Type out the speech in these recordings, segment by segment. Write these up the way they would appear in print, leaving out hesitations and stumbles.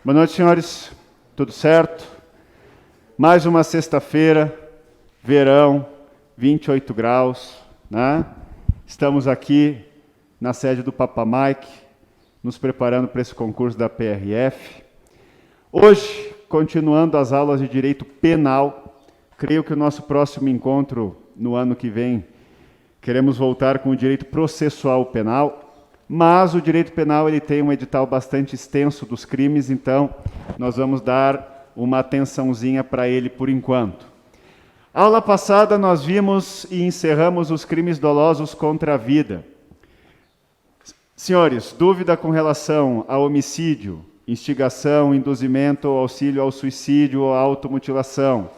Boa noite, senhores. Tudo certo? Mais uma sexta-feira, verão, 28 graus, né? Estamos aqui na sede do Papa Mike, nos preparando para esse concurso da PRF. Hoje, continuando as aulas de Direito Penal, creio que o nosso próximo encontro, no ano que vem, queremos voltar com o Direito Processual Penal, mas o Direito Penal ele tem um edital bastante extenso dos crimes, então nós vamos dar uma atençãozinha para ele por enquanto. Aula passada nós vimos e encerramos os crimes dolosos contra a vida. Senhores, dúvida com relação a homicídio, instigação, induzimento ou auxílio ao suicídio ou à automutilação,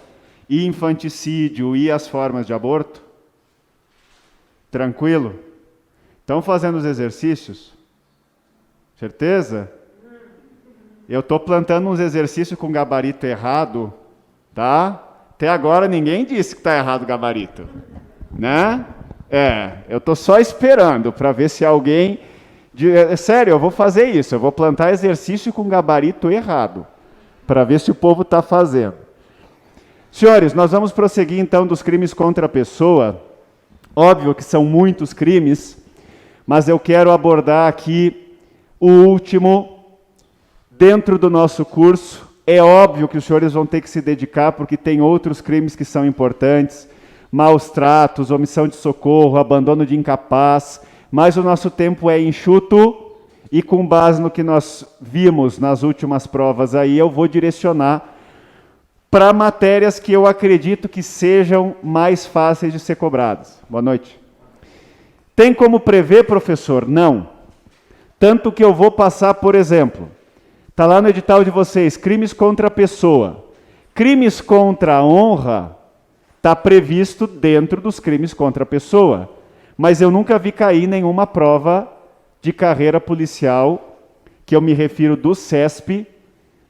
e infanticídio e as formas de aborto? Tranquilo? Estão fazendo os exercícios? Certeza? Eu estou plantando uns exercícios com gabarito errado, tá? Até agora ninguém disse que está errado o gabarito, né? Eu estou só esperando para ver se alguém... Sério, eu vou fazer isso, eu vou plantar exercício com gabarito errado, para ver se o povo está fazendo. Senhores, nós vamos prosseguir então dos crimes contra a pessoa. Óbvio que são muitos crimes, mas eu quero abordar aqui o último dentro do nosso curso. É óbvio que os senhores vão ter que se dedicar, porque tem outros crimes que são importantes, maus tratos, omissão de socorro, abandono de incapaz, mas o nosso tempo é enxuto e com base no que nós vimos nas últimas provas aí, eu vou direcionar para matérias que eu acredito que sejam mais fáceis de ser cobradas. Boa noite. Tem como prever, professor? Não. Tanto que eu vou passar, por exemplo, está lá no edital de vocês, crimes contra a pessoa. Crimes contra a honra está previsto dentro dos crimes contra a pessoa, mas eu nunca vi cair nenhuma prova de carreira policial, que eu me refiro do CESP,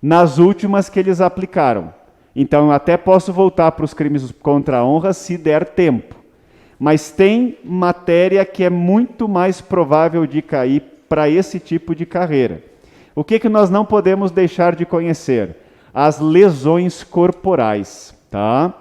nas últimas que eles aplicaram. Então, eu até posso voltar para os crimes contra a honra se der tempo. Mas tem matéria que é muito mais provável de cair para esse tipo de carreira. O que nós não podemos deixar de conhecer? As lesões corporais. Tá?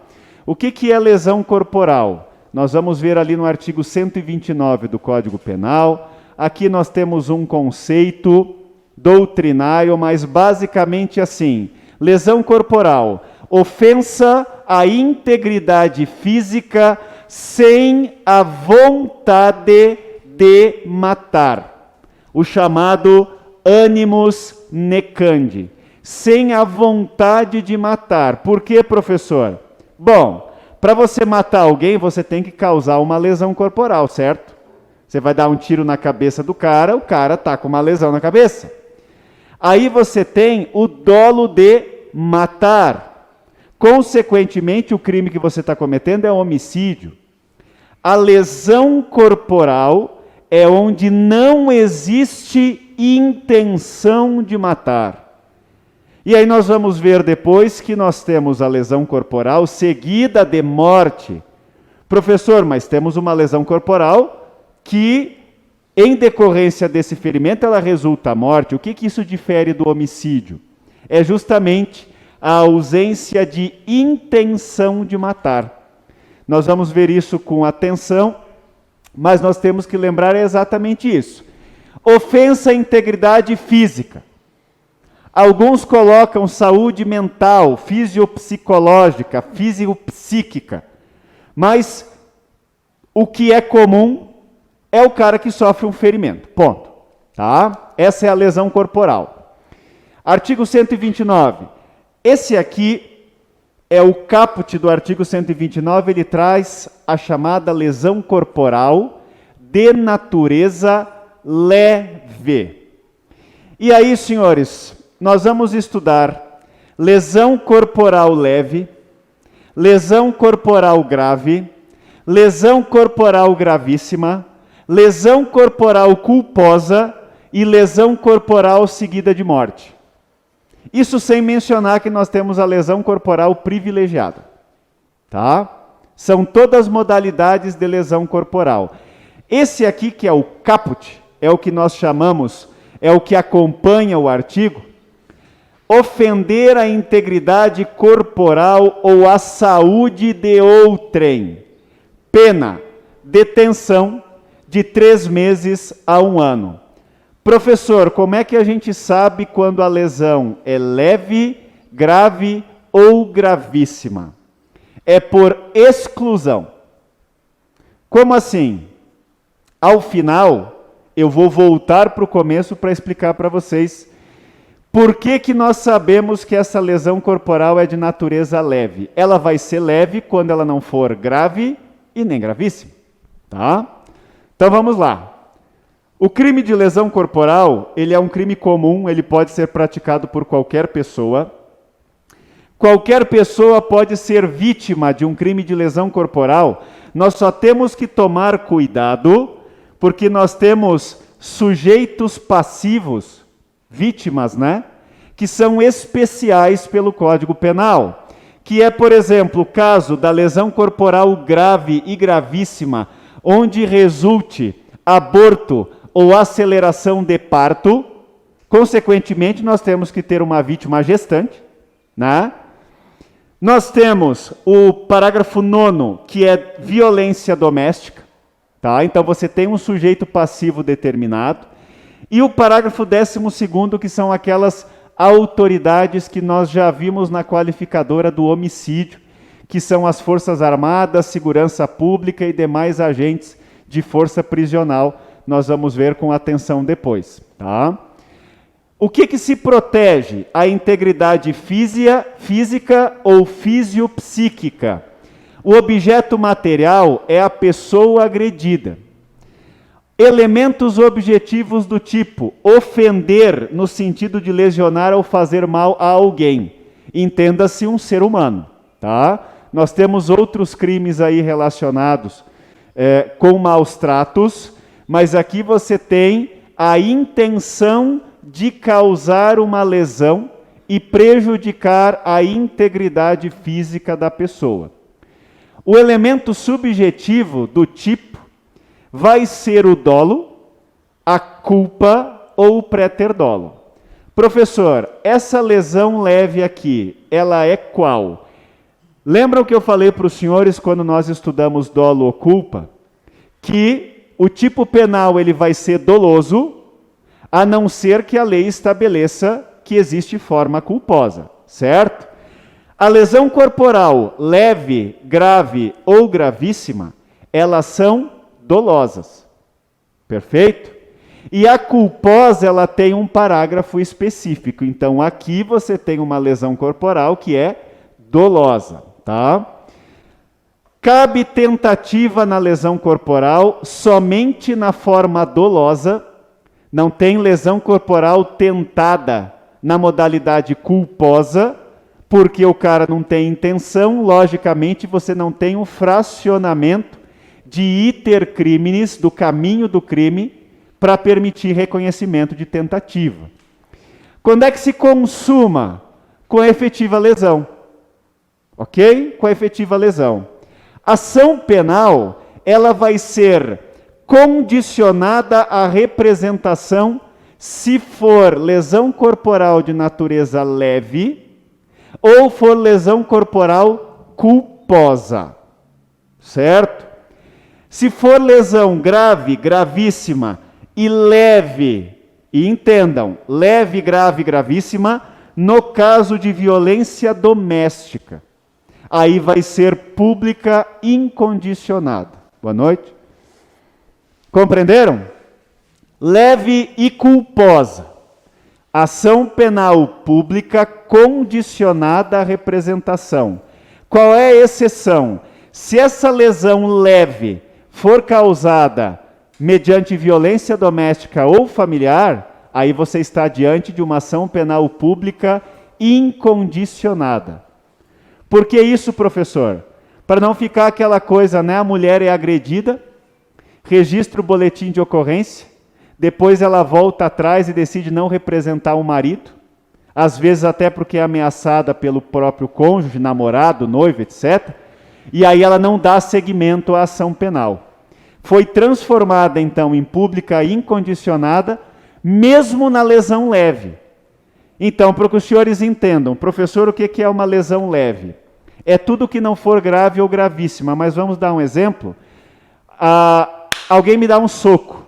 O que é lesão corporal? Nós vamos ver ali no artigo 129 do Código Penal. Aqui nós temos um conceito doutrinário, mas basicamente assim: lesão corporal, ofensa à integridade física sem a vontade de matar. O chamado animus necandi. Sem a vontade de matar. Por quê, professor? Bom, para você matar alguém, você tem que causar uma lesão corporal, certo? Você vai dar um tiro na cabeça do cara, o cara está com uma lesão na cabeça. Aí você tem o dolo de matar. Consequentemente, o crime que você está cometendo é homicídio. A lesão corporal é onde não existe intenção de matar. E aí nós vamos ver depois que nós temos a lesão corporal seguida de morte. Professor, mas temos uma lesão corporal que, em decorrência desse ferimento, ela resulta a morte. O que isso difere do homicídio? É justamente a ausência de intenção de matar. Nós vamos ver isso com atenção, mas nós temos que lembrar exatamente isso. Ofensa à integridade física. Alguns colocam saúde mental, fisiopsicológica, fisiopsíquica, mas o que é comum é o cara que sofre um ferimento, ponto. Tá? Essa é a lesão corporal. Artigo 129. Esse aqui é o caput do artigo 129, ele traz a chamada lesão corporal de natureza leve. E aí, senhores, nós vamos estudar lesão corporal leve, lesão corporal grave, lesão corporal gravíssima, lesão corporal culposa e lesão corporal seguida de morte. Isso sem mencionar que nós temos a lesão corporal privilegiada. Tá? São todas modalidades de lesão corporal. Esse aqui, que é o caput, é o que nós chamamos, é o que acompanha o artigo. ofender a integridade corporal ou a saúde de outrem. Pena, detenção de 3 meses a 1 ano. Professor, como é que a gente sabe quando a lesão é leve, grave ou gravíssima? É por exclusão. Como assim? Ao final, eu vou voltar para o começo para explicar para vocês por que que nós sabemos que essa lesão corporal é de natureza leve. Ela vai ser leve quando ela não for grave e nem gravíssima, tá? Então vamos lá. O crime de lesão corporal, ele é um crime comum, ele pode ser praticado por qualquer pessoa. Qualquer pessoa pode ser vítima de um crime de lesão corporal. Nós só temos que tomar cuidado, porque nós temos sujeitos passivos, vítimas, né? Que são especiais pelo Código Penal. Que é, por exemplo, o caso da lesão corporal grave e gravíssima, onde resulte aborto ou aceleração de parto. Consequentemente, nós temos que ter uma vítima gestante, né? Nós temos o parágrafo 9º, que é violência doméstica, tá? Então você tem um sujeito passivo determinado. E o parágrafo 12º, que são aquelas autoridades que nós já vimos na qualificadora do homicídio, que são as Forças Armadas, Segurança Pública e demais agentes de força prisional. Nós vamos ver com atenção depois, tá? O que se protege? A integridade física ou fisiopsíquica. O objeto material é a pessoa agredida. Elementos objetivos do tipo ofender no sentido de lesionar ou fazer mal a alguém. Entenda-se um ser humano, tá? Nós temos outros crimes aí relacionados com maus tratos, mas aqui você tem a intenção de causar uma lesão e prejudicar a integridade física da pessoa. O elemento subjetivo do tipo vai ser o dolo, a culpa ou o préter-dolo. Professor, essa lesão leve aqui, ela é qual? Lembram que eu falei para os senhores quando nós estudamos dolo ou culpa? Que o tipo penal ele vai ser doloso, a não ser que a lei estabeleça que existe forma culposa, certo? A lesão corporal leve, grave ou gravíssima, elas são dolosas, perfeito? E a culposa, ela tem um parágrafo específico, então aqui você tem uma lesão corporal que é dolosa, tá? Cabe tentativa na lesão corporal somente na forma dolosa. Não tem lesão corporal tentada na modalidade culposa, porque o cara não tem intenção, logicamente você não tem um fracionamento de iter criminis, do caminho do crime, para permitir reconhecimento de tentativa. Quando é que se consuma? Com a efetiva lesão. Ok? Com a efetiva lesão. Ação penal, ela vai ser condicionada à representação se for lesão corporal de natureza leve ou for lesão corporal culposa, certo? Se for lesão grave, gravíssima e leve, e entendam, leve, grave, gravíssima, no caso de violência doméstica, aí vai ser pública incondicionada. Boa noite. Compreenderam? Leve e culposa. Ação penal pública condicionada à representação. Qual é a exceção? Se essa lesão leve for causada mediante violência doméstica ou familiar, aí você está diante de uma ação penal pública incondicionada. Por que isso, professor? Para não ficar aquela coisa, né? A mulher é agredida, registra o boletim de ocorrência, depois ela volta atrás e decide não representar o marido, às vezes até porque é ameaçada pelo próprio cônjuge, namorado, noivo, etc. E aí ela não dá seguimento à ação penal. Foi transformada, então, em pública incondicionada, mesmo na lesão leve. Então, para que os senhores entendam, professor, o que é uma lesão leve? É tudo que não for grave ou gravíssima, mas vamos dar um exemplo. Alguém me dá um soco,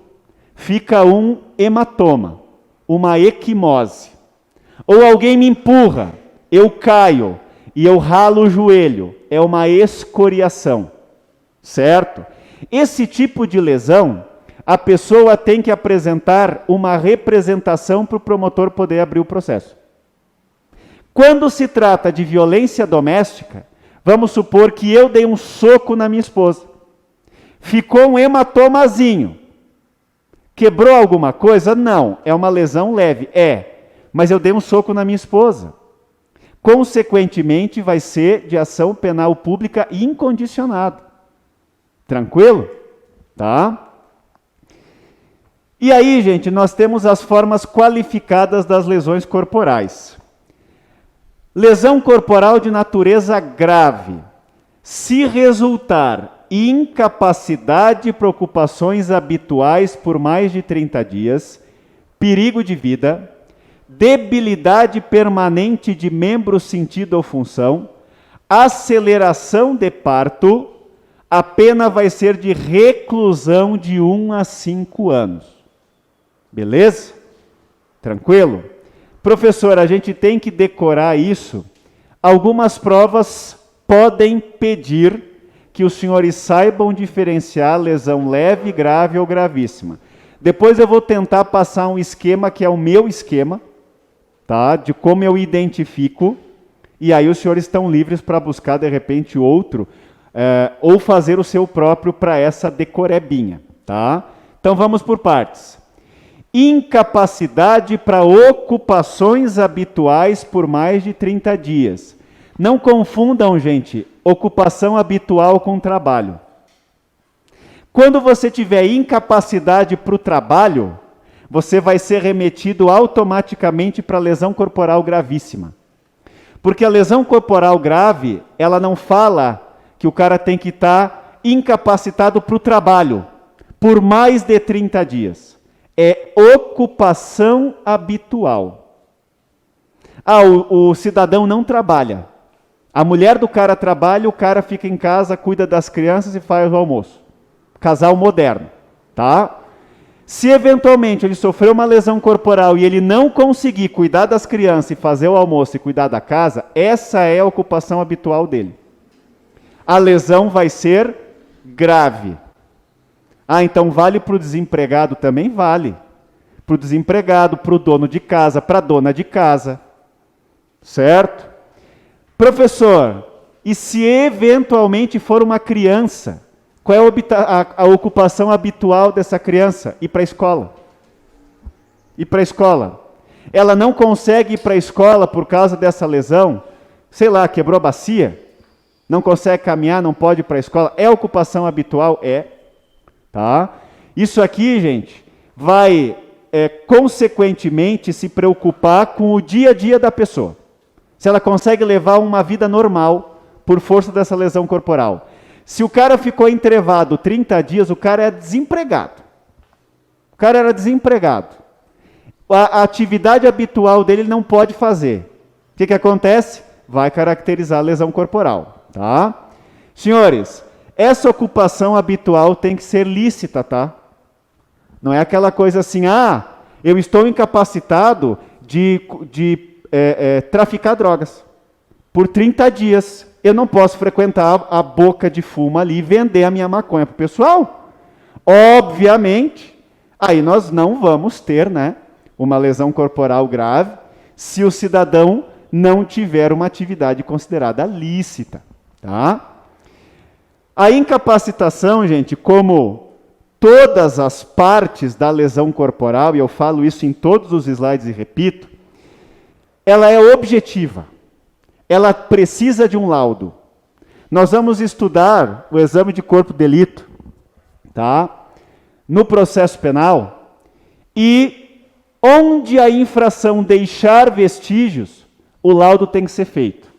fica um hematoma, uma equimose. Ou alguém me empurra, eu caio e eu ralo o joelho, é uma escoriação, certo? Esse tipo de lesão, a pessoa tem que apresentar uma representação para o promotor poder abrir o processo. Quando se trata de violência doméstica, vamos supor que eu dei um soco na minha esposa. Ficou um hematomazinho. Quebrou alguma coisa? Não. É uma lesão leve? É. Mas eu dei um soco na minha esposa. Consequentemente, vai ser de ação penal pública incondicionada. Tranquilo? Tá? E aí, gente, nós temos as formas qualificadas das lesões corporais. Lesão corporal de natureza grave. Se resultar incapacidade e preocupações habituais por mais de 30 dias, perigo de vida, debilidade permanente de membro, sentido ou função, aceleração de parto, a pena vai ser de reclusão de 1 a 5 anos. Beleza? Tranquilo? Professor, a gente tem que decorar isso. Algumas provas podem pedir que os senhores saibam diferenciar lesão leve, grave ou gravíssima. Depois eu vou tentar passar um esquema que é o meu esquema, tá? De como eu identifico, e aí os senhores estão livres para buscar de repente outro, ou fazer o seu próprio para essa decorebinha, tá? Então vamos por partes. Incapacidade para ocupações habituais por mais de 30 dias. Não confundam, gente, ocupação habitual com trabalho. Quando você tiver incapacidade para o trabalho, você vai ser remetido automaticamente para lesão corporal gravíssima. Porque a lesão corporal grave, ela não fala que o cara tem que estar incapacitado para o trabalho por mais de 30 dias. É ocupação habitual. O cidadão não trabalha. A mulher do cara trabalha, o cara fica em casa, cuida das crianças e faz o almoço. Casal moderno, tá? Se eventualmente ele sofreu uma lesão corporal e ele não conseguir cuidar das crianças e fazer o almoço e cuidar da casa, essa é a ocupação habitual dele. A lesão vai ser grave. Então vale para o desempregado também? Vale. Para o desempregado, para o dono de casa, para a dona de casa. Certo? Professor, e se eventualmente for uma criança, qual é a ocupação habitual dessa criança? Ir para a escola. Ir para a escola. Ela não consegue ir para a escola por causa dessa lesão, sei lá, quebrou a bacia, não consegue caminhar, não pode ir para a escola. É ocupação habitual? É. Tá? Isso aqui, gente, vai consequentemente se preocupar com o dia a dia da pessoa. Se ela consegue levar uma vida normal por força dessa lesão corporal. Se o cara ficou entrevado 30 dias, o cara é desempregado. O cara era desempregado. A atividade habitual dele ele não pode fazer. O que acontece? Vai caracterizar a lesão corporal. Tá? Senhores, essa ocupação habitual tem que ser lícita, tá? Não é aquela coisa assim, eu estou incapacitado de traficar drogas. Por 30 dias, eu não posso frequentar a boca de fumo ali e vender a minha maconha para o pessoal. Obviamente, aí nós não vamos ter, né, uma lesão corporal grave se o cidadão não tiver uma atividade considerada lícita, tá? A incapacitação, gente, como todas as partes da lesão corporal, e eu falo isso em todos os slides e repito, ela é objetiva. Ela precisa de um laudo. Nós vamos estudar o exame de corpo de delito, tá? No processo penal, e onde a infração deixar vestígios, o laudo tem que ser feito.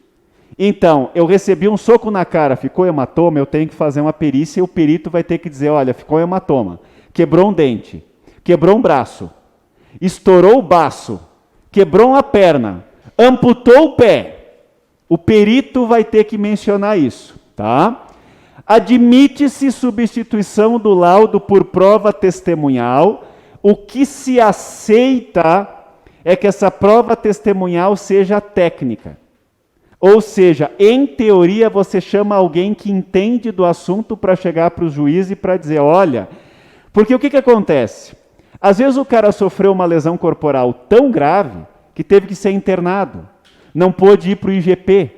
Então, eu recebi um soco na cara, ficou hematoma, eu tenho que fazer uma perícia e o perito vai ter que dizer, olha, ficou hematoma, quebrou um dente, quebrou um braço, estourou o baço, quebrou uma perna, amputou o pé, o perito vai ter que mencionar isso, tá? Admite-se substituição do laudo por prova testemunhal. O que se aceita é que essa prova testemunhal seja técnica. Ou seja, em teoria, você chama alguém que entende do assunto para chegar para o juiz e para dizer, olha, porque o que acontece? Às vezes o cara sofreu uma lesão corporal tão grave que teve que ser internado, não pôde ir para o IGP.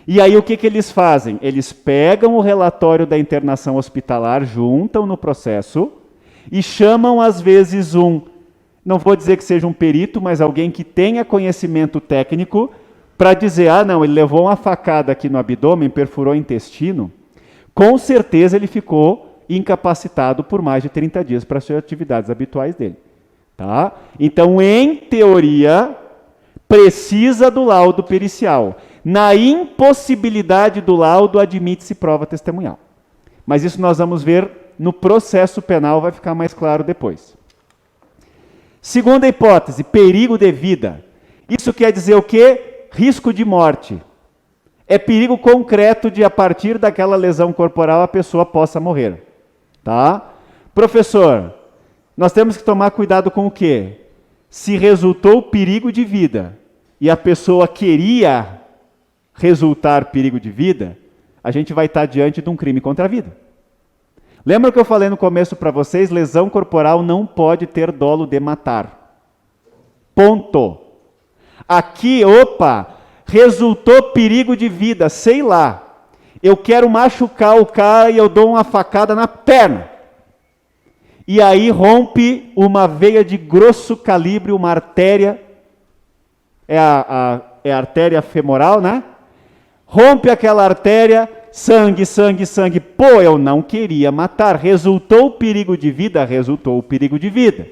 E aí o que eles fazem? Eles pegam o relatório da internação hospitalar, juntam no processo e chamam às vezes não vou dizer que seja um perito, mas alguém que tenha conhecimento técnico para dizer, não, ele levou uma facada aqui no abdômen, perfurou o intestino, com certeza ele ficou incapacitado por mais de 30 dias para as suas atividades habituais dele. Tá? Então, em teoria, precisa do laudo pericial. Na impossibilidade do laudo, admite-se prova testemunhal. Mas isso nós vamos ver no processo penal, vai ficar mais claro depois. Segunda hipótese, perigo de vida. Isso quer dizer o quê? Risco de morte. É perigo concreto de, a partir daquela lesão corporal, a pessoa possa morrer. Tá? Professor, nós temos que tomar cuidado com o quê? Se resultou perigo de vida e a pessoa queria resultar perigo de vida, a gente vai estar diante de um crime contra a vida. Lembra que eu falei no começo para vocês? Lesão corporal não pode ter dolo de matar. Ponto. Aqui, resultou perigo de vida, sei lá. Eu quero machucar o cara e eu dou uma facada na perna. E aí rompe uma veia de grosso calibre, uma artéria, é a artéria femoral, né? Rompe aquela artéria, sangue, sangue, sangue. Pô, eu não queria matar. Resultou o perigo de vida? Resultou o perigo de vida.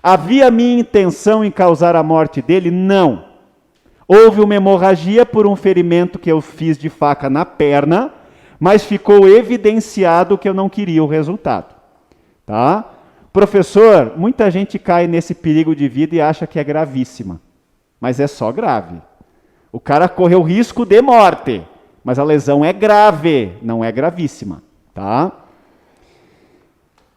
Havia minha intenção em causar a morte dele? Não. Houve uma hemorragia por um ferimento que eu fiz de faca na perna, mas ficou evidenciado que eu não queria o resultado. Tá? Professor, muita gente cai nesse perigo de vida e acha que é gravíssima, mas é só grave. O cara correu risco de morte, mas a lesão é grave, não é gravíssima. Tá?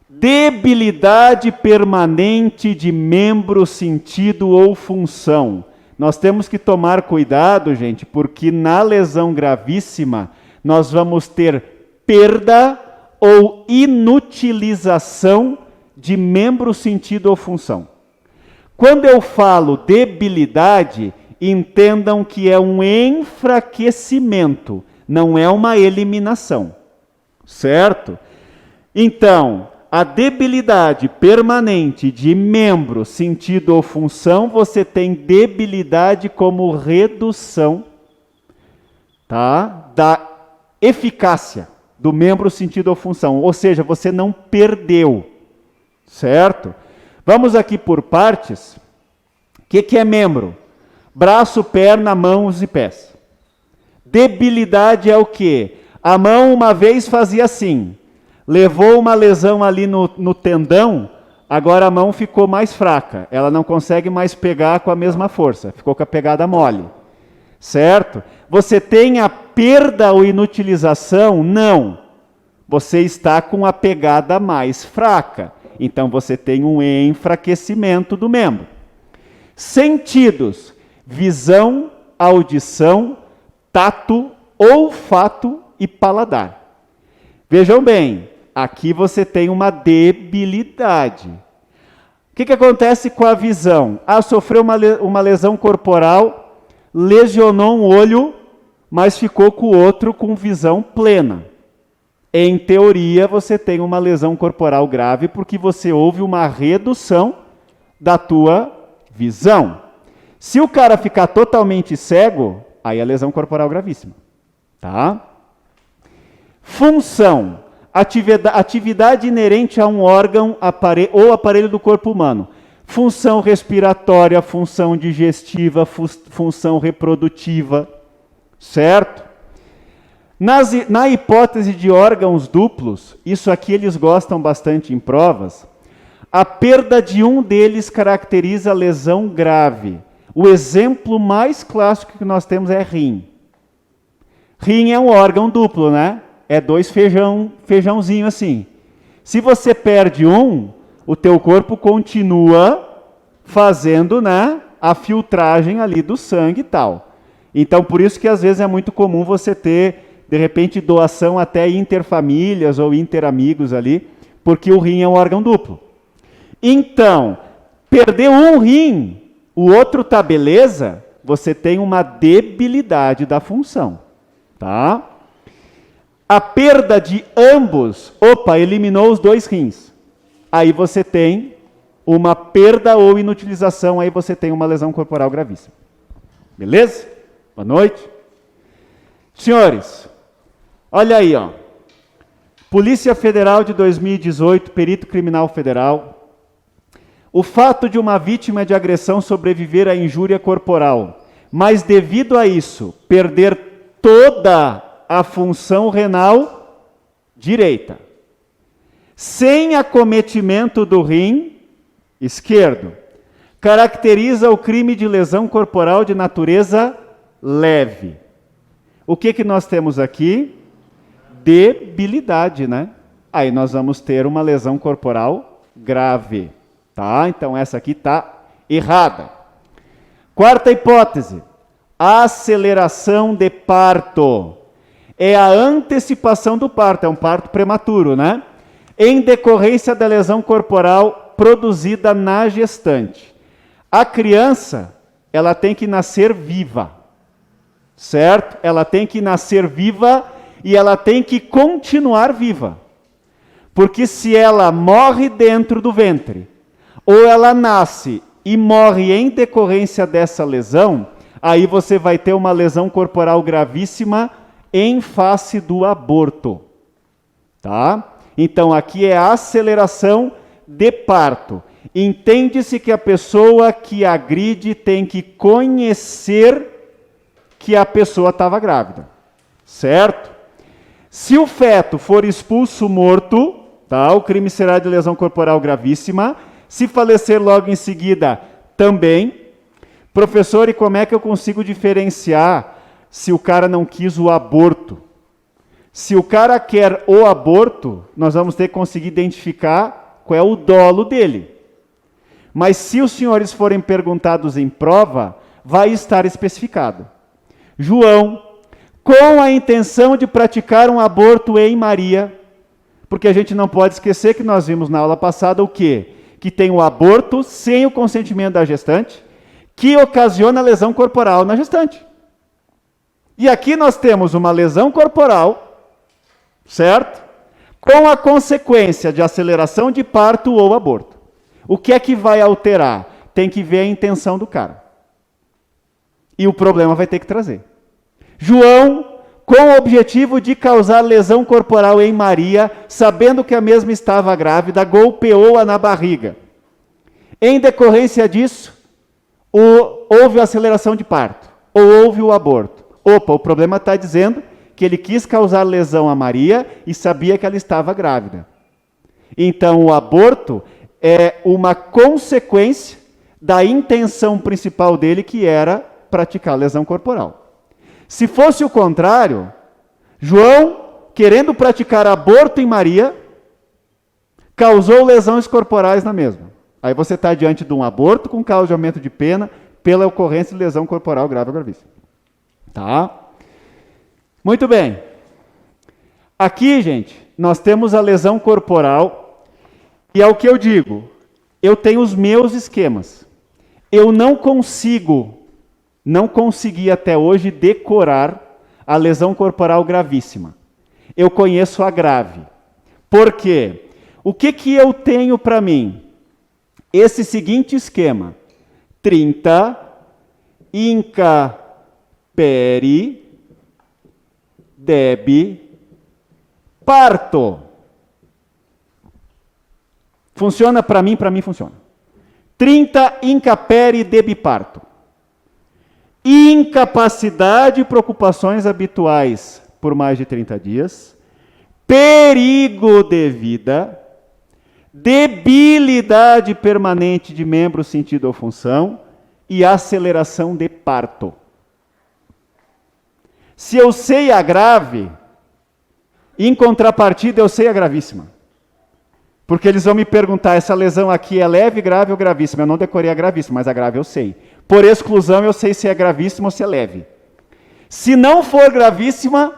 Debilidade permanente de membro, sentido ou função. Nós temos que tomar cuidado, gente, porque na lesão gravíssima nós vamos ter perda ou inutilização de membro, sentido ou função. Quando eu falo debilidade, entendam que é um enfraquecimento, não é uma eliminação. Certo? Então, a debilidade permanente de membro, sentido ou função, você tem debilidade como redução, tá? Da eficácia do membro, sentido ou função. Ou seja, você não perdeu, certo? Vamos aqui por partes. O que é membro? Braço, perna, mãos e pés. Debilidade é o quê? A mão uma vez fazia assim, levou uma lesão ali no tendão, agora a mão ficou mais fraca. Ela não consegue mais pegar com a mesma força. Ficou com a pegada mole. Certo? Você tem a perda ou inutilização? Não. Você está com a pegada mais fraca. Então você tem um enfraquecimento do membro. Sentidos: visão, audição, tato, olfato e paladar. Vejam bem, aqui você tem uma debilidade. O que acontece com a visão? Sofreu uma lesão corporal, lesionou um olho, mas ficou com o outro com visão plena. Em teoria, você tem uma lesão corporal grave porque você houve uma redução da tua visão. Se o cara ficar totalmente cego, aí é lesão corporal gravíssima. Tá? Função: atividade inerente a um órgão ou aparelho do corpo humano. Função respiratória, função digestiva, função reprodutiva. Certo? Na hipótese de órgãos duplos, isso aqui eles gostam bastante em provas, a perda de um deles caracteriza lesão grave. O exemplo mais clássico que nós temos é rim. Rim é um órgão duplo, né? É 2 feijãozinho assim. Se você perde um, o teu corpo continua fazendo, né, a filtragem ali do sangue e tal. Então, por isso que às vezes é muito comum você ter, de repente, doação até interfamílias ou interamigos ali, porque o rim é um órgão duplo. Então, perdeu um rim, o outro tá beleza, você tem uma debilidade da função, tá? A perda de ambos, eliminou os 2 rins. Aí você tem uma perda ou inutilização, aí você tem uma lesão corporal gravíssima. Beleza? Boa noite. Senhores, olha aí, ó. Polícia Federal de 2018, perito criminal federal. O fato de uma vítima de agressão sobreviver à injúria corporal, mas devido a isso, perder toda a função renal direita, sem acometimento do rim esquerdo, caracteriza o crime de lesão corporal de natureza leve. O que nós temos aqui? Debilidade, né? Aí nós vamos ter uma lesão corporal grave, tá? Então essa aqui está errada. Quarta hipótese, aceleração de parto. É a antecipação do parto, é um parto prematuro, né? Em decorrência da lesão corporal produzida na gestante. A criança, ela tem que nascer viva, certo? Ela tem que nascer viva e ela tem que continuar viva. Porque se ela morre dentro do ventre, ou ela nasce e morre em decorrência dessa lesão, aí você vai ter uma lesão corporal gravíssima em face do aborto, tá? Então aqui é a aceleração de parto. Entende-se que a pessoa que agride tem que conhecer que a pessoa estava grávida, certo? Se o feto for expulso morto, tá? O crime será de lesão corporal gravíssima. Se falecer logo em seguida, também. Professor, e como é que eu consigo diferenciar se o cara não quis o aborto? Se o cara quer o aborto, nós vamos ter que conseguir identificar qual é o dolo dele. Mas se os senhores forem perguntados em prova, vai estar especificado. João, com a intenção de praticar um aborto em Maria, porque a gente não pode esquecer que nós vimos na aula passada o quê? Que tem o aborto sem o consentimento da gestante, que ocasiona lesão corporal na gestante. E aqui nós temos uma lesão corporal, certo? Com a consequência de aceleração de parto ou aborto. O que é que vai alterar? Tem que ver a intenção do cara. E o problema vai ter que trazer. João, com o objetivo de causar lesão corporal em Maria, sabendo que a mesma estava grávida, golpeou-a na barriga. Em decorrência disso, houve aceleração de parto, ou houve o aborto. O problema está dizendo que ele quis causar lesão a Maria e sabia que ela estava grávida. Então, o aborto é uma consequência da intenção principal dele, que era praticar lesão corporal. Se fosse o contrário, João, querendo praticar aborto em Maria, causou lesões corporais na mesma. Aí você está diante de um aborto com causa de aumento de pena pela ocorrência de lesão corporal grave ou gravíssima. Tá? Muito bem. Aqui, gente, nós temos a lesão corporal, e é o que eu digo, eu tenho os meus esquemas. Eu não consegui até hoje decorar a lesão corporal gravíssima. Eu conheço a grave. Por quê? O que eu tenho para mim? Esse seguinte esquema: 30, inca, peri, debi, parto. Funciona para mim funciona. 30, inca, peri, debi, parto. Incapacidade e preocupações habituais por mais de 30 dias, perigo de vida, debilidade permanente de membro, sentido ou função, e aceleração de parto. Se eu sei a grave, em contrapartida eu sei a gravíssima. Porque eles vão me perguntar, essa lesão aqui é leve, grave ou gravíssima? Eu não decorei a gravíssima, mas a grave eu sei. Por exclusão eu sei se é gravíssima ou se é leve. Se não for gravíssima,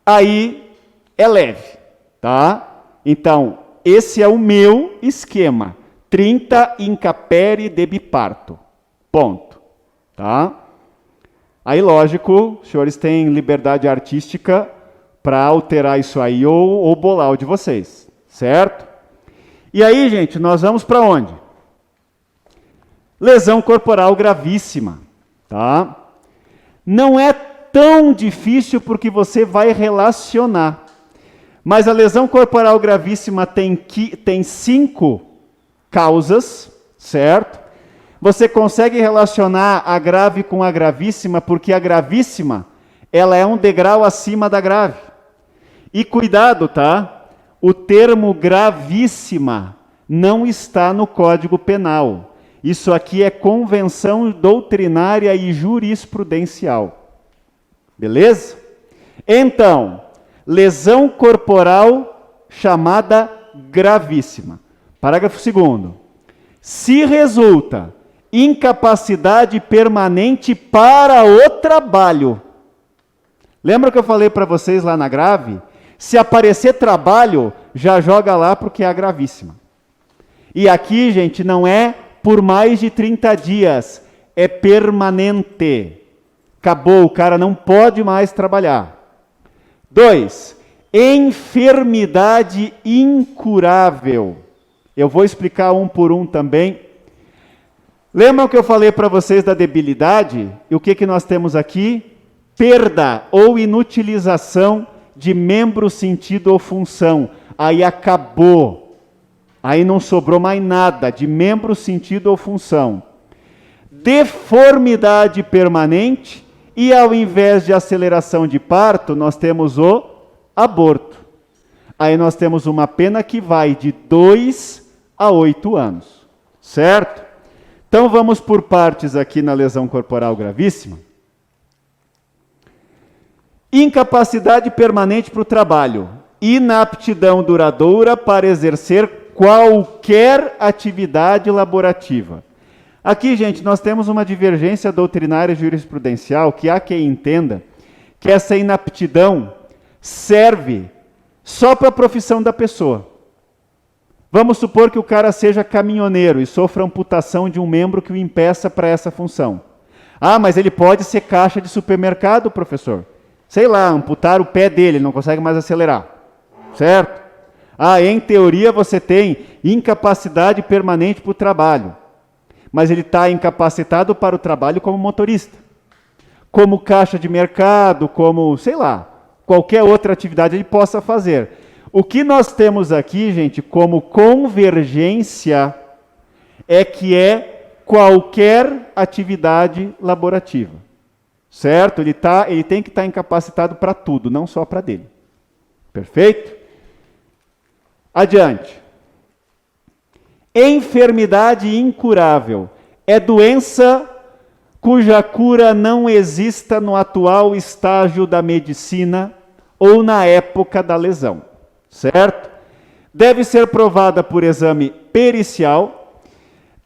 aí é leve, tá? Então, esse é o meu esquema. 30 incapere de biparto. Ponto. Tá? Aí, lógico, os senhores têm liberdade artística para alterar isso aí ou bolar o de vocês. Certo? E aí, gente, nós vamos para onde? Lesão corporal gravíssima. Tá? Não é tão difícil porque você vai relacionar. Mas a lesão corporal gravíssima tem 5 causas, certo? Você consegue relacionar a grave com a gravíssima, porque a gravíssima, ela é um degrau acima da grave. E cuidado, tá? O termo gravíssima não está no Código Penal. Isso aqui é convenção doutrinária e jurisprudencial. Beleza? Então, lesão corporal chamada gravíssima. Parágrafo 2º. Se resulta incapacidade permanente para o trabalho. Lembra que eu falei para vocês lá na grave? Se aparecer trabalho, já joga lá porque é a gravíssima. E aqui, gente, não é por mais de 30 dias, é permanente. Acabou, o cara não pode mais trabalhar. 2. Enfermidade incurável. Eu vou explicar um por um também. Lembram que eu falei para vocês da debilidade? E o que nós temos aqui? Perda ou inutilização de membro, sentido ou função. Aí acabou. Aí não sobrou mais nada de membro, sentido ou função. Deformidade permanente. E ao invés de aceleração de parto, nós temos o aborto. Aí nós temos uma pena que vai de 2 a 8 anos. Certo? Então vamos por partes aqui na lesão corporal gravíssima. Incapacidade permanente para o trabalho. Inaptidão duradoura para exercer qualquer atividade laborativa. Aqui, gente, nós temos uma divergência doutrinária e jurisprudencial que há quem entenda que essa inaptidão serve só para a profissão da pessoa. Vamos supor que o cara seja caminhoneiro e sofra amputação de um membro que o impeça para essa função. Ah, mas ele pode ser caixa de supermercado, professor. Sei lá, amputar o pé dele, ele não consegue mais acelerar. Certo? Ah, em teoria você tem incapacidade permanente para o trabalho. Mas ele está incapacitado para o trabalho como motorista. Como caixa de mercado, como, sei lá, qualquer outra atividade ele possa fazer. O que nós temos aqui, gente, como convergência, é que é qualquer atividade laborativa. Certo? Ele tem que estar incapacitado para tudo, não só para dele. Perfeito? Adiante. Enfermidade incurável. É doença cuja cura não exista no atual estágio da medicina ou na época da lesão. Certo? Deve ser provada por exame pericial.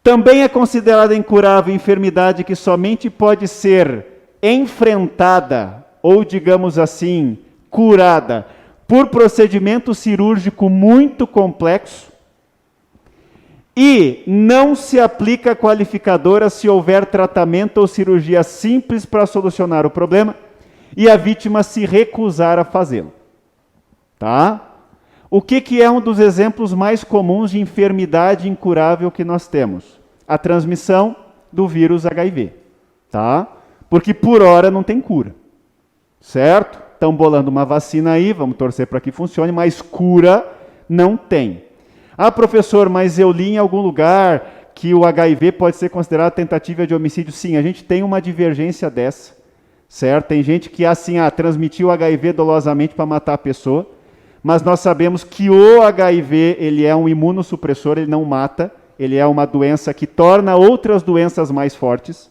Também é considerada incurável enfermidade que somente pode ser enfrentada, ou digamos assim, curada, por procedimento cirúrgico muito complexo. E não se aplica qualificadora se houver tratamento ou cirurgia simples para solucionar o problema e a vítima se recusar a fazê-lo. Tá? O que é um dos exemplos mais comuns de enfermidade incurável que nós temos? A transmissão do vírus HIV. Tá? Porque por hora não tem cura. Certo? Estão bolando uma vacina aí, vamos torcer para que funcione, mas cura não tem. Ah, professor, mas eu li em algum lugar que o HIV pode ser considerado tentativa de homicídio. Sim, a gente tem uma divergência dessa, certo? Tem gente que assim, transmitiu o HIV dolosamente para matar a pessoa, mas nós sabemos que o HIV, ele é um imunossupressor, ele não mata, ele é uma doença que torna outras doenças mais fortes.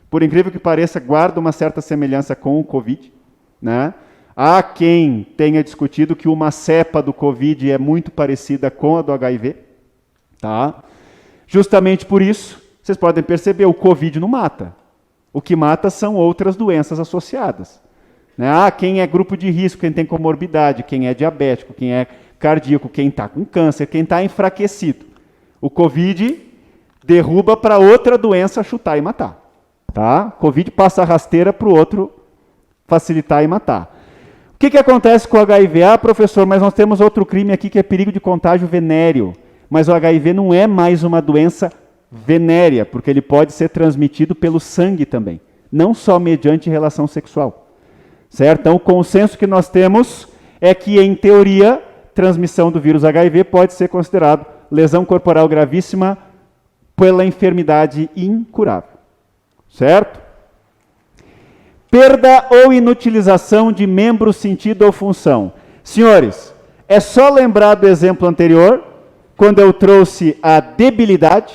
Por incrível que pareça, guarda uma certa semelhança com o Covid, né? Há quem tenha discutido que uma cepa do Covid é muito parecida com a do HIV, tá? Justamente por isso, vocês podem perceber, o Covid não mata. O que mata são outras doenças associadas. Né? Quem é grupo de risco, quem tem comorbidade, quem é diabético, quem é cardíaco, quem está com câncer, quem está enfraquecido. O Covid derruba para outra doença chutar e matar. Tá? Covid passa a rasteira para o outro facilitar e matar. O que acontece com o HIV? Professor, mas nós temos outro crime aqui que é perigo de contágio venéreo. Mas o HIV não é mais uma doença venérea, porque ele pode ser transmitido pelo sangue também, não só mediante relação sexual. Certo? Então, o consenso que nós temos é que, em teoria, transmissão do vírus HIV pode ser considerado lesão corporal gravíssima pela enfermidade incurável. Certo? Perda ou inutilização de membro, sentido ou função. Senhores, é só lembrar do exemplo anterior, quando eu trouxe a debilidade,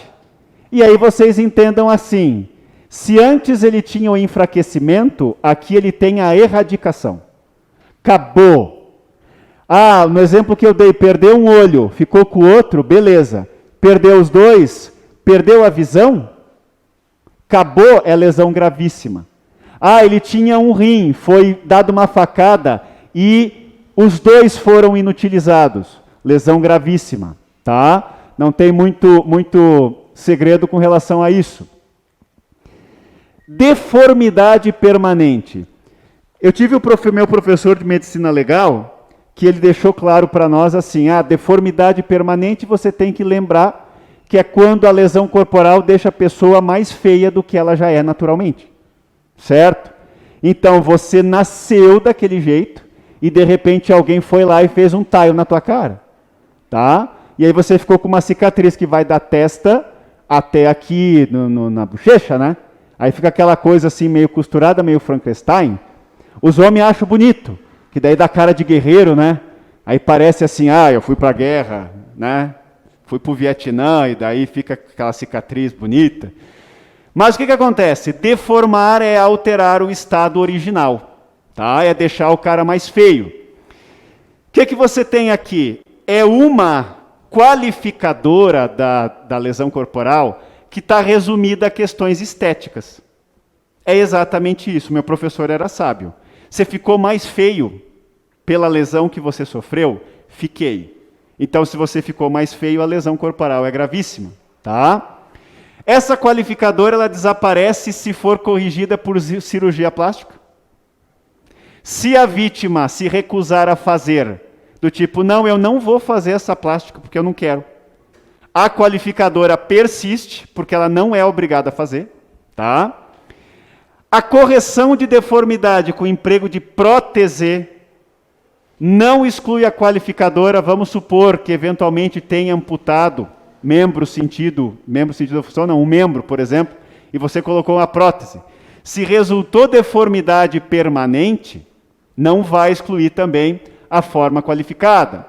e aí vocês entendam assim, se antes ele tinha o enfraquecimento, aqui ele tem a erradicação. Acabou. No exemplo que eu dei, perdeu um olho, ficou com o outro, beleza. Perdeu os dois, perdeu a visão, acabou, é lesão gravíssima. Ele tinha um rim, foi dado uma facada e os dois foram inutilizados. Lesão gravíssima, tá? Não tem muito segredo com relação a isso. Deformidade permanente. Eu tive o meu professor de medicina legal, que ele deixou claro para nós assim, deformidade permanente você tem que lembrar que é quando a lesão corporal deixa a pessoa mais feia do que ela já é naturalmente. Certo? Então, você nasceu daquele jeito e, de repente, alguém foi lá e fez um taio na tua cara. Tá? E aí você ficou com uma cicatriz que vai da testa até aqui na bochecha, né? Aí fica aquela coisa assim, meio costurada, meio Frankenstein. Os homens acham bonito, que daí dá cara de guerreiro, né? Aí parece assim, eu fui para a guerra, né? Fui para o Vietnã, e daí fica aquela cicatriz bonita. Mas o que acontece? Deformar é alterar o estado original, tá? É deixar o cara mais feio. O que você tem aqui? É uma qualificadora da lesão corporal que está resumida a questões estéticas. É exatamente isso. Meu professor era sábio. Você ficou mais feio pela lesão que você sofreu? Fiquei. Então, se você ficou mais feio, a lesão corporal é gravíssima, tá? Essa qualificadora ela desaparece se for corrigida por cirurgia plástica. Se a vítima se recusar a fazer, do tipo, não, eu não vou fazer essa plástica porque eu não quero. A qualificadora persiste, porque ela não é obrigada a fazer. Tá? A correção de deformidade com emprego de prótese não exclui a qualificadora, vamos supor que eventualmente tenha amputado membro sentido da função, não, um membro, por exemplo, e você colocou uma prótese. Se resultou deformidade permanente, não vai excluir também a forma qualificada.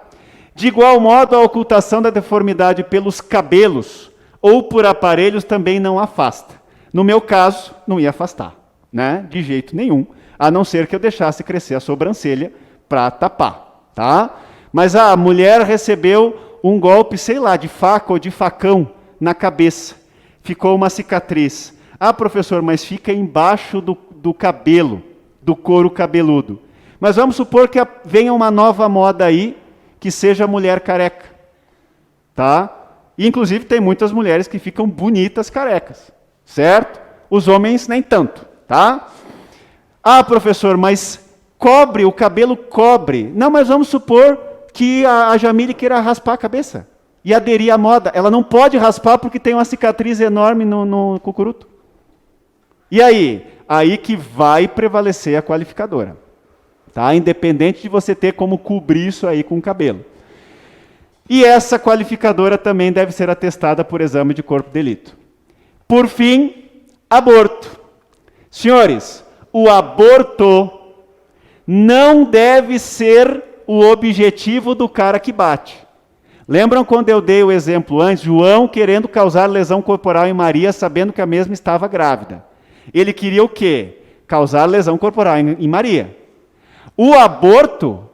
De igual modo, a ocultação da deformidade pelos cabelos ou por aparelhos também não afasta. No meu caso, não ia afastar, né? De jeito nenhum, a não ser que eu deixasse crescer a sobrancelha para tapar, tá? Mas a mulher recebeu um golpe, sei lá, de faca ou de facão na cabeça. Ficou uma cicatriz. Professor, mas fica embaixo do cabelo, do couro cabeludo. Mas vamos supor que venha uma nova moda aí, que seja mulher careca. Tá? E, inclusive, tem muitas mulheres que ficam bonitas carecas. Certo? Os homens nem tanto. Tá? Professor, mas cobre, o cabelo cobre. Não, mas vamos supor que a Jamile queira raspar a cabeça e aderir à moda. Ela não pode raspar porque tem uma cicatriz enorme no cucuruto. E aí? Aí que vai prevalecer a qualificadora. Tá? Independente de você ter como cobrir isso aí com o cabelo. E essa qualificadora também deve ser atestada por exame de corpo de delito. Por fim, aborto. Senhores, o aborto não deve ser o objetivo do cara que bate. Lembram quando eu dei o exemplo antes? João querendo causar lesão corporal em Maria, sabendo que a mesma estava grávida. Ele queria o quê? Causar lesão corporal em Maria. O aborto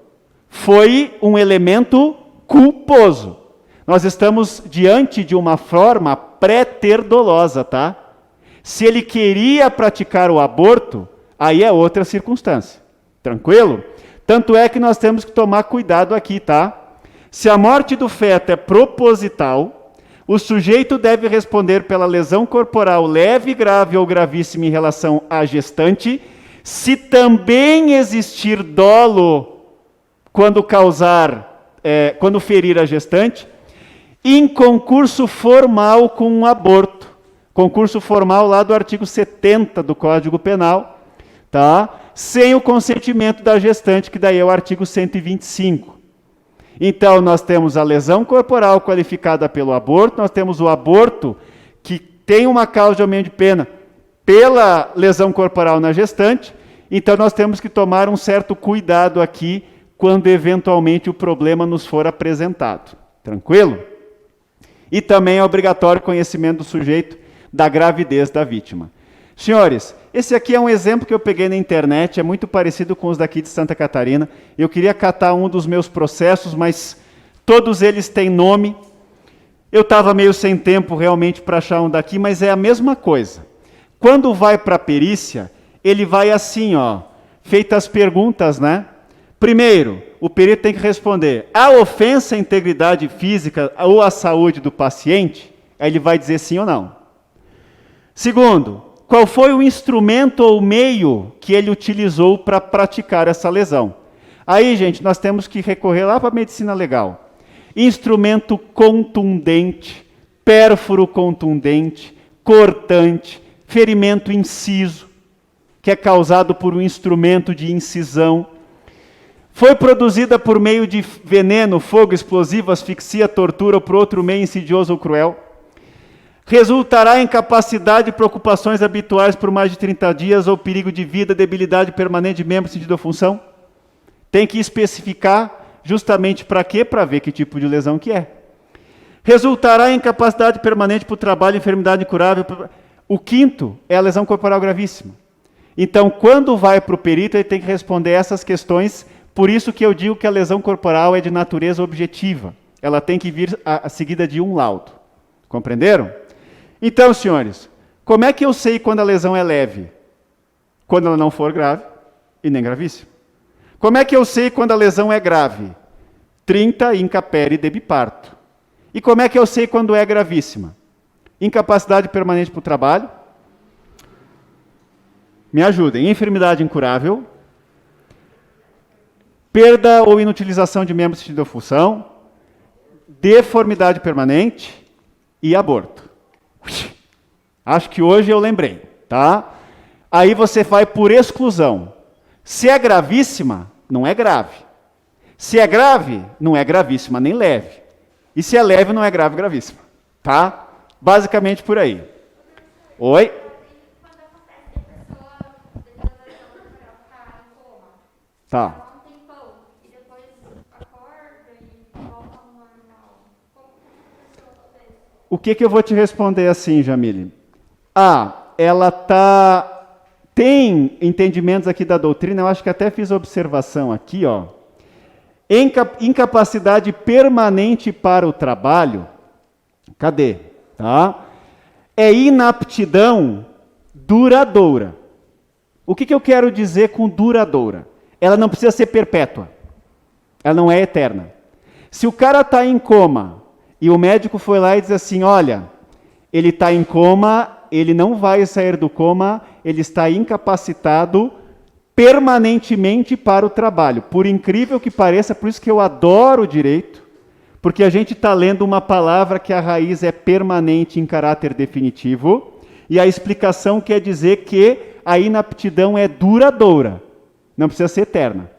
foi um elemento culposo. Nós estamos diante de uma forma pré-ter dolosa, tá? Se ele queria praticar o aborto, aí é outra circunstância. Tranquilo? Tanto é que nós temos que tomar cuidado aqui, tá? Se a morte do feto é proposital, o sujeito deve responder pela lesão corporal leve, grave ou gravíssima em relação à gestante, se também existir dolo quando ferir a gestante, em concurso formal com um aborto. Concurso formal lá do artigo 70 do Código Penal, tá? Sem o consentimento da gestante, que daí é o artigo 125. Então, nós temos a lesão corporal qualificada pelo aborto, nós temos o aborto que tem uma causa de aumento de pena pela lesão corporal na gestante, então nós temos que tomar um certo cuidado aqui quando eventualmente o problema nos for apresentado. Tranquilo? E também é obrigatório o conhecimento do sujeito da gravidez da vítima. Senhores, esse aqui é um exemplo que eu peguei na internet, é muito parecido com os daqui de Santa Catarina. Eu queria catar um dos meus processos, mas todos eles têm nome. Eu estava meio sem tempo realmente para achar um daqui, mas é a mesma coisa. Quando vai para a perícia, ele vai assim, ó, feitas as perguntas, né? Primeiro, o perito tem que responder: há ofensa à integridade física ou à saúde do paciente? Aí ele vai dizer sim ou não. Segundo, qual foi o instrumento ou meio que ele utilizou para praticar essa lesão? Aí, gente, nós temos que recorrer lá para a medicina legal. Instrumento contundente, pérfuro contundente, cortante, ferimento inciso, que é causado por um instrumento de incisão. Foi produzida por meio de veneno, fogo, explosivo, asfixia, tortura ou por outro meio insidioso ou cruel. Resultará em incapacidade e preocupações habituais por mais de 30 dias ou perigo de vida, debilidade permanente de membro, sentido ou função. Tem que especificar justamente para quê? Para ver que tipo de lesão que é. Resultará em incapacidade permanente por trabalho, enfermidade incurável. O quinto é a lesão corporal gravíssima. Então, quando vai para o perito, ele tem que responder essas questões. Por isso que eu digo que a lesão corporal é de natureza objetiva. Ela tem que vir a seguida de um laudo. Compreenderam? Então, senhores, como é que eu sei quando a lesão é leve? Quando ela não for grave e nem gravíssima. Como é que eu sei quando a lesão é grave? 30 incapere debi parto. E como é que eu sei quando é gravíssima? Incapacidade permanente para o trabalho. Me ajudem. Enfermidade incurável. Perda ou inutilização de membros de função. Deformidade permanente e aborto. Acho que hoje eu lembrei, tá? Aí você vai por exclusão. Se é gravíssima, não é grave. Se é grave, não é gravíssima nem leve. E se é leve, não é grave, gravíssima. Tá? Basicamente por aí. Oi? Tá. O que eu vou te responder assim, Jamile? Ela tem entendimentos aqui da doutrina, eu acho que até fiz observação aqui, ó. Incapacidade permanente para o trabalho, cadê? Tá? É inaptidão duradoura. O que eu quero dizer com duradoura? Ela não precisa ser perpétua. Ela não é eterna. Se o cara está em coma, e o médico foi lá e diz assim, olha, ele está em coma, ele não vai sair do coma, ele está incapacitado permanentemente para o trabalho. Por incrível que pareça, por isso que eu adoro o direito, porque a gente está lendo uma palavra que a raiz é permanente em caráter definitivo, e a explicação quer dizer que a inaptidão é duradoura, não precisa ser eterna.